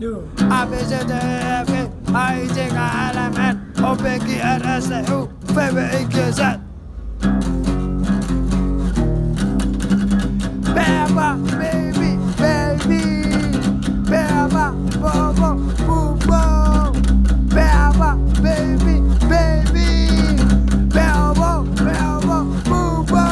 Yo. A B C D E F G H I J K L M N O P Q R S T U V W X Y Z. Beba, baby, baby. Beba, bobo, bobo. Beba, baby, baby. Beba, beba, bobo.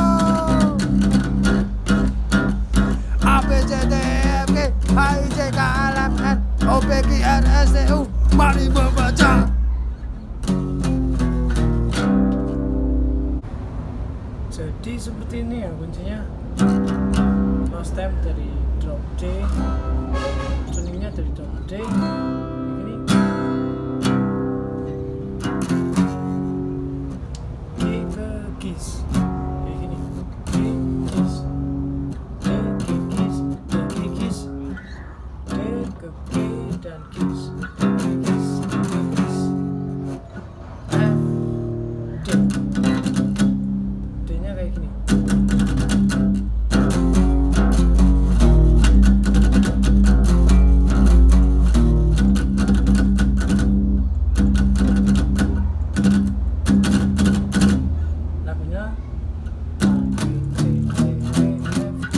A B C D E F G H I J K L M N O P Q R S T U. Mari membaca. Jadi seperti ini ya kuncinya. Lost stem dari drop D, tuningnya dari drop D. Ini G ke keys, kayak gini. G keys, D ke keys, D ke keys, D ke G dan keys, D ke keys, D ke keys, F, D. D-nya kayak gini. Lagunya A, B, C, D, E, F, G,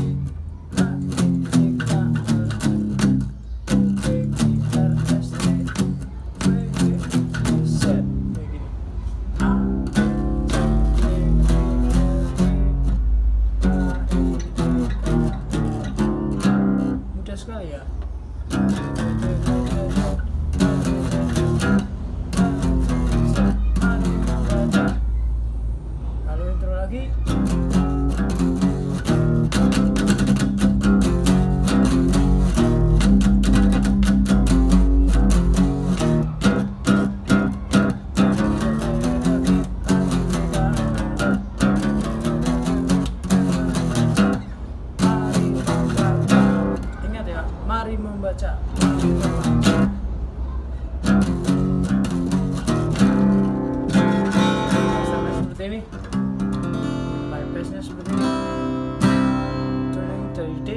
H, I, J, K, L, M, N, O, P, Q, R, S, T, U, V, W, X, Y, Z. Kayak gini. A, B, C, D, E, F, G, H, I, J, K, L. Mudah sekali ya. Mari membaca. Kalau intro lagi. Ingat ya, mari membaca. Sampai seperti ini. Bypassnya seperti ini. Tuning dari D.